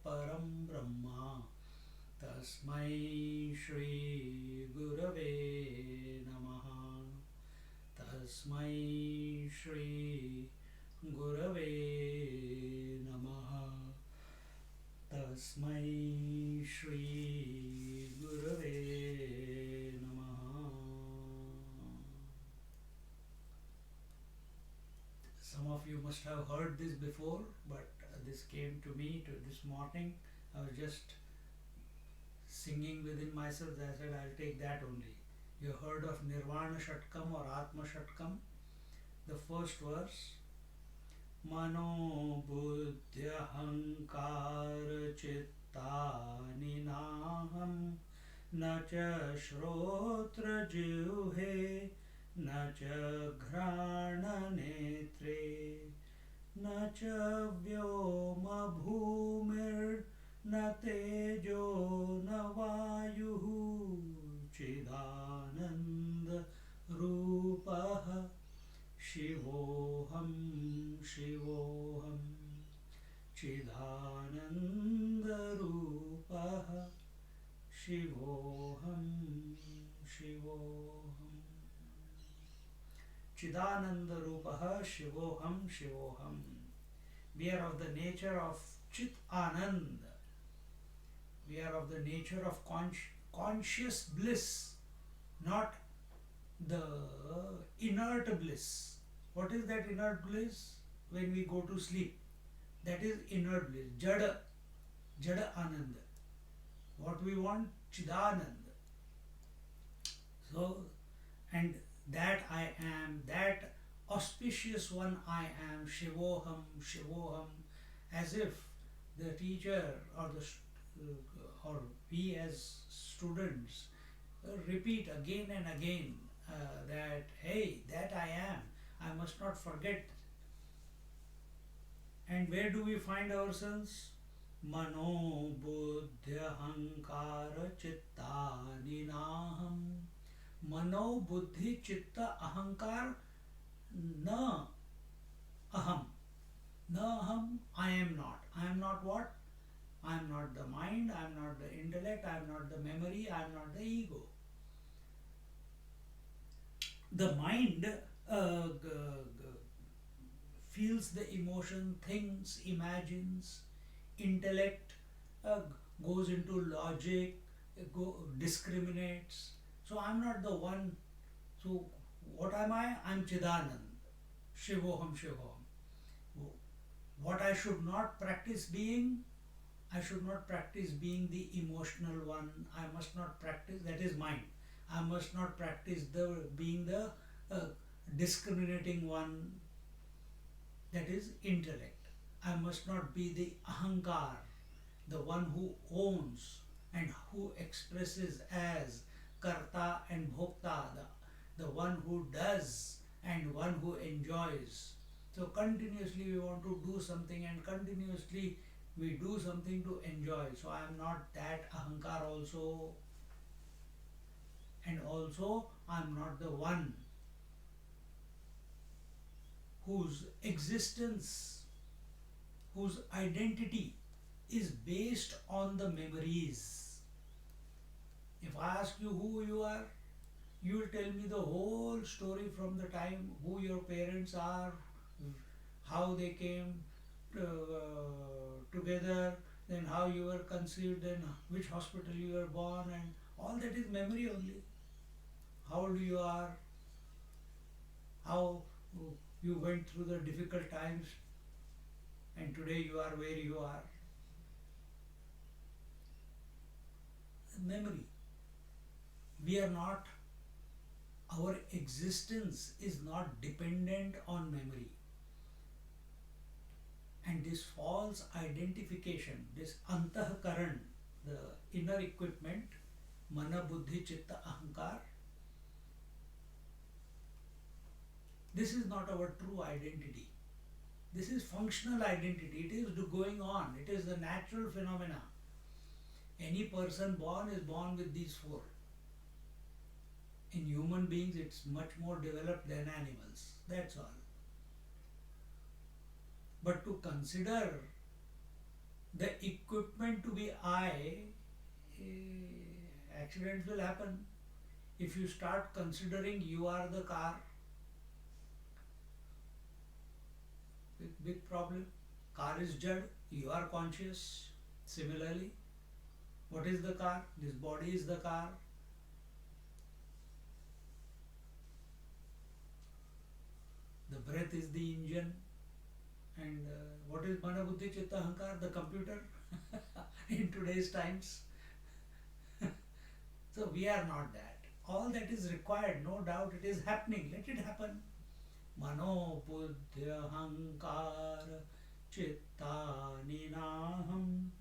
param brahma tasmai shri gurave namaha tasmai shri gurave namaha tasmai shri gurave namaha. Some of you must have heard this before, but this came to me this morning. I was just singing within myself. I said, I'll take that only. You heard of Nirvana Shatkam or Atma Shatkam? The first verse. Mano buddhya hankar chittani naham na cha shrotra jivhe na cha ghrana netre na cha vyoma bhumir na tejo na vayuhu chidananda rupaha शिवोऽहं शिवोऽहं चिदानन्दरूपः शिवोऽहं शिवोऽहं चिदानन्दरूपः शिवोऽहं शिवोऽहं. We are of the nature of Chit Anand. We are of the nature of conscious bliss, not the inert bliss. What is that inert bliss? When we go to sleep, that is inert bliss, jada ananda. What we want, chidananda. So, and that I am, that auspicious one I am, shivoham, shivoham, as if the teacher or or we as students repeat again and again that, hey, that I am, I must not forget. And where do we find ourselves? Mano buddhya hankara chitta ninaham. Mano buddhi chitta ahankar na aham. Na aham, I am not. I am not what? I am not the mind, I am not the intellect, I am not the memory, I am not the ego. The mind feels the emotion, thinks, imagines. Intellect goes into logic, discriminates. So I'm not the one. So what am I? I'm Chidanand. Shivoham Shivoham. What I should not practice being? I should not practice being the emotional one. I must not practice, that is mind. I must not practice being the discriminating one, that is intellect. I must not be the ahankar, the one who owns and who expresses as karta and bhokta, the one who does and one who enjoys. So continuously we want to do something and continuously we do something to enjoy. So I am not that ahankar also. And also I am not the one whose existence, whose identity is based on the memories. If I ask you who you are, you will tell me the whole story from the time who your parents are, how they came together, then how you were conceived, then which hospital you were born, and all that is memory only. How old you are, how you went through the difficult times, and today you are where you are. Memory. We are not, our existence is not dependent on memory. And this false identification, this antahkaran, the inner equipment, mana, buddhi, chitta, ahankar, this is not our true identity. This is functional identity. It is going on. It is the natural phenomena. Any person born is born with these four. In human beings, it's much more developed than animals. That's all. But to consider the equipment to be I, accidents will happen. If you start considering you are the car, big problem. Car is jad, you are conscious. Similarly, what is the car? This body is the car. The breath is the engine. And what is mana buddhi chitta ahankar? The computer in today's times. So we are not that. All that is required, no doubt it is happening. Let it happen. Mano buddhi ahankar chitta ninaham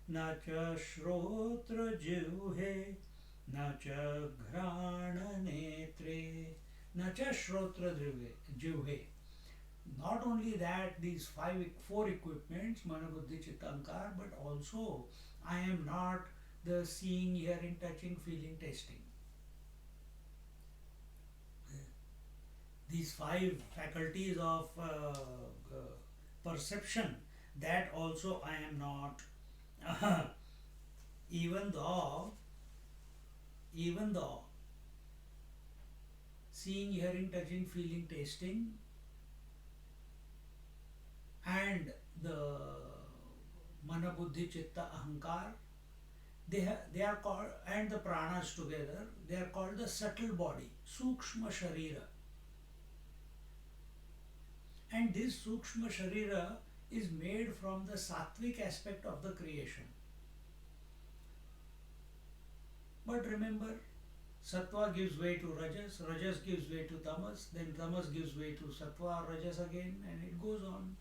na cha shrotra jivhe na cha ghrana netre na cha shrotra jivhe. Not only that, these four equipments, mana buddhi chitta ahankar, but also I am not the seeing, hearing, touching, feeling, tasting. These five faculties of perception, that also I am not. even though seeing, hearing, touching, feeling, tasting, and the mana buddhi chitta ahankar, they are called, and the pranas together, they are called the subtle body, sukshma sharira. And this sukshma sharira is made from the sattvic aspect of the creation. But remember, sattva gives way to rajas, rajas gives way to tamas, then tamas gives way to sattva or rajas again, and it goes on.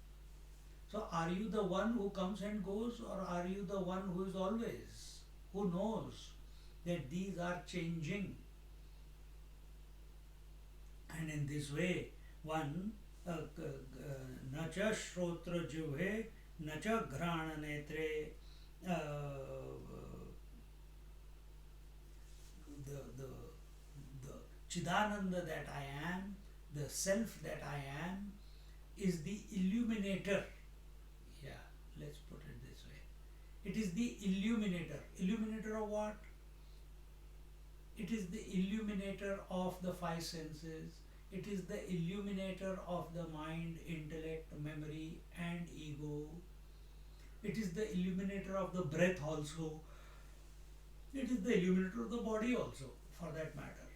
So are you the one who comes and goes, or are you the one who is always, who knows that these are changing? And in this way, one na cha shrotra jivhe na cha ghrana netre, the Chidananda that I am, the self that I am, is the illuminator. Yeah, let's put it this way. It is the illuminator. Illuminator of what? It is the illuminator of the five senses. It is the illuminator of the mind, intellect, memory, and ego. It is the illuminator of the breath also. It is the illuminator of the body also, for that matter.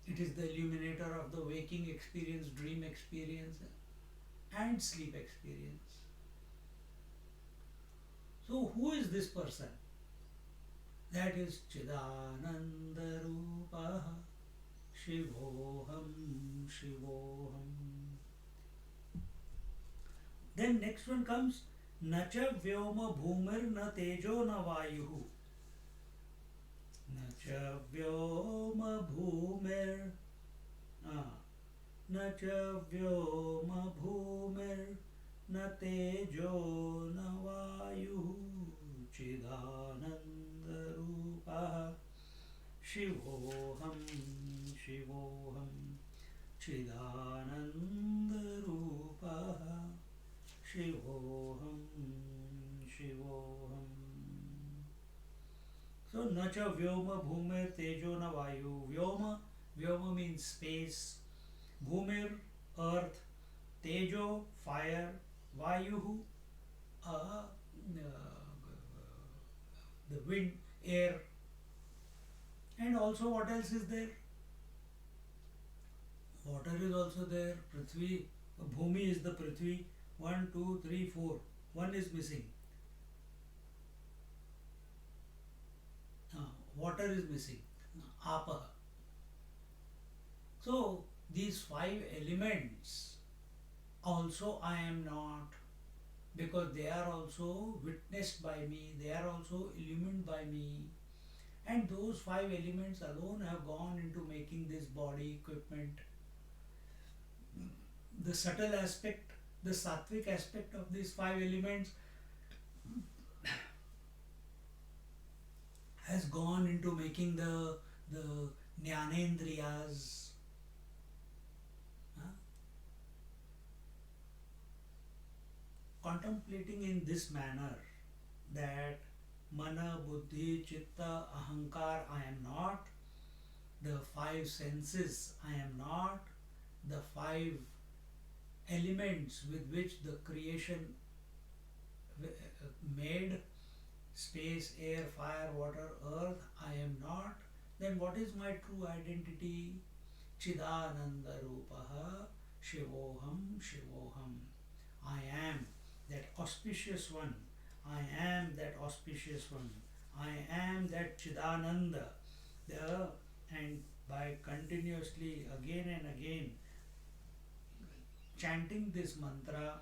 It is the illuminator of the waking experience, dream experience, and sleep experience. So who is this person? That is Chidananda Rupa Shivoham Shivoham. Then next one comes Nacha Vyoma Bhumir Na Tejo Na Vayuhu. Nacha Vyoma Bhumir Nacha Vyoma Bhumir Na Tejo Na Vayuhu Chidananda Rupa Shivoham Shivoham Chidananda Rupa Shivoham Shivoham. So Nacha Vyoma Bhumir Tejo Na Vayu. Vyoma means space, Bhumir earth, Tejo fire, Vayuhu the wind, air. And also what else is there? Water is also there. Prithvi, Bhumi is the Prithvi. 1, 2, 3, 4. One is missing. Water is missing. Apa. So these five elements also I am not, because they are also witnessed by me, they are also illumined by me. And those five elements alone have gone into making this body, equipment. The subtle aspect, the sattvic aspect of these five elements has gone into making the jnanendriyas. Contemplating in this manner, that mana, buddhi, chitta, ahankar I am not, the five senses I am not, the five elements with which the creation made, space, air, fire, water, earth, I am not, then what is my true identity? Chidananda Rupaha Shivoham Shivoham. I am that auspicious one. I am that auspicious one. I am that Chidananda. The, and by continuously again and again chanting this mantra,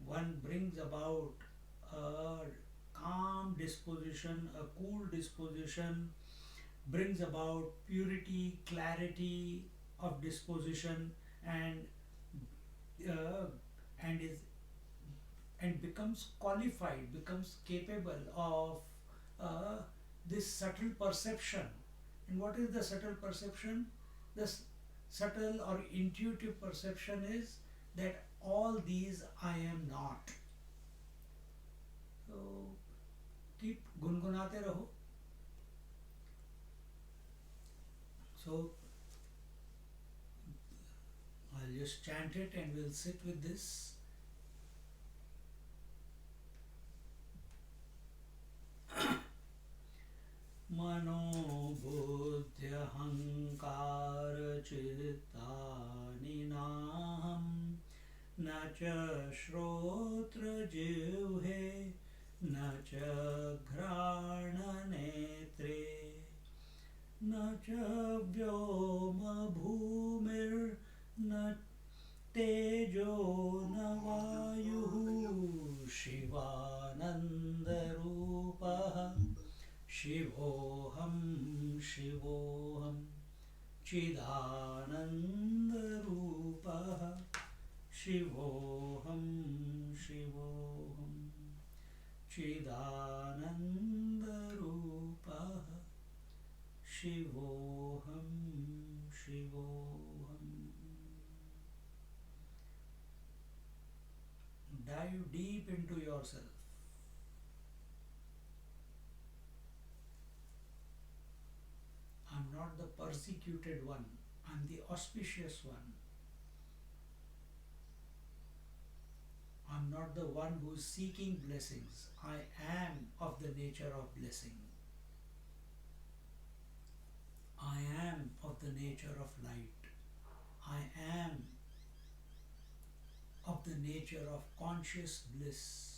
one brings about a calm disposition, a cool disposition, brings about purity, clarity of disposition, and uh, and is and becomes qualified, becomes capable of uh, this subtle perception. And what is the subtle perception? The subtle or intuitive perception is that all these I am not. So keep गुनगुनाते रहो. So I'll just chant it and we'll sit with this. Mano buddhya hankara chittani naham na cha shrotra jivhe na cha ghrana netre na cha vyoma bhumir na tejo na vayuhu shivananda rupaha Shivoham Shivoham Chidananda Rupaha Shivoham Shivoham Chidananda Rupaha Shivoham Shivoham. Dive deep into yourself. I'm not the persecuted one, I'm the auspicious one. I'm not the one who is seeking blessings. I am of the nature of blessing. I am of the nature of light. I am of the nature of conscious bliss.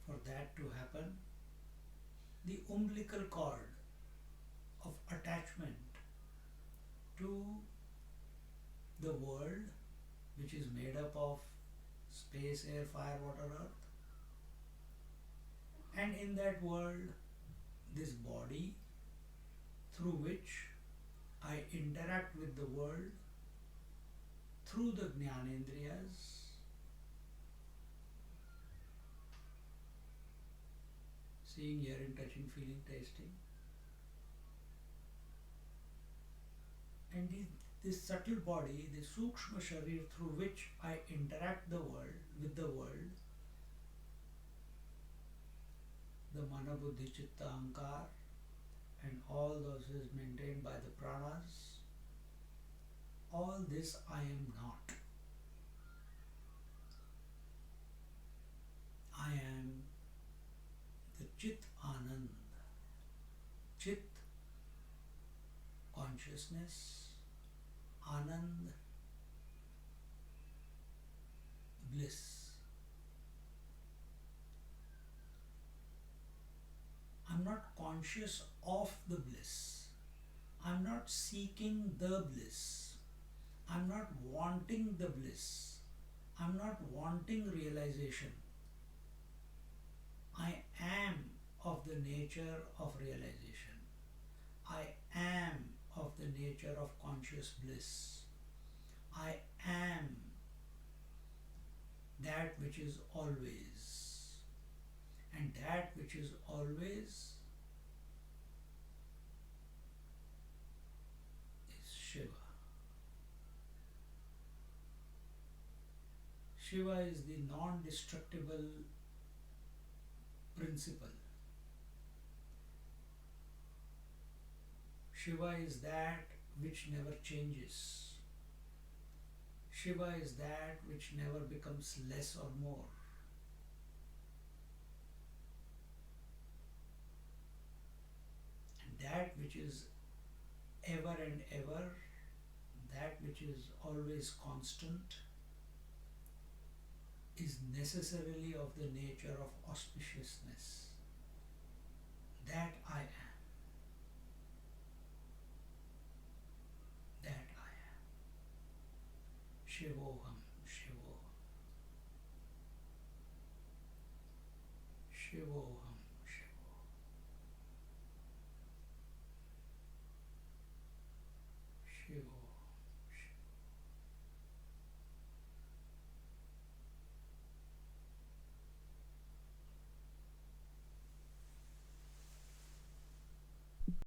For that to happen, the umbilical cord of attachment to the world, which is made up of space, air, fire, water, earth, and in that world, this body through which I interact with the world through the Jnanendriyas, seeing, hearing, touching, feeling, tasting. And this subtle body, the Sukshma Sharir through which I interact with the world, the Mana, Buddhi, Chitta, Ahankar, and all those is maintained by the pranas, all this I am not. I am the Chit Anand. Chit, consciousness, Anand, bliss. I'm not conscious of the bliss. I'm not seeking the bliss. I'm not wanting the bliss. I'm not wanting realization. I am of the nature of realization. I am of the nature of conscious bliss. which is always. And that which is always is Shiva. Shiva is the non-destructible principle. Shiva is that which never changes. Shiva is that which never becomes less or more. And that which is ever and ever, that which is always constant, is necessarily of the nature of auspiciousness. That I am. That I am. Shivoham, Shivoham. Shivoham.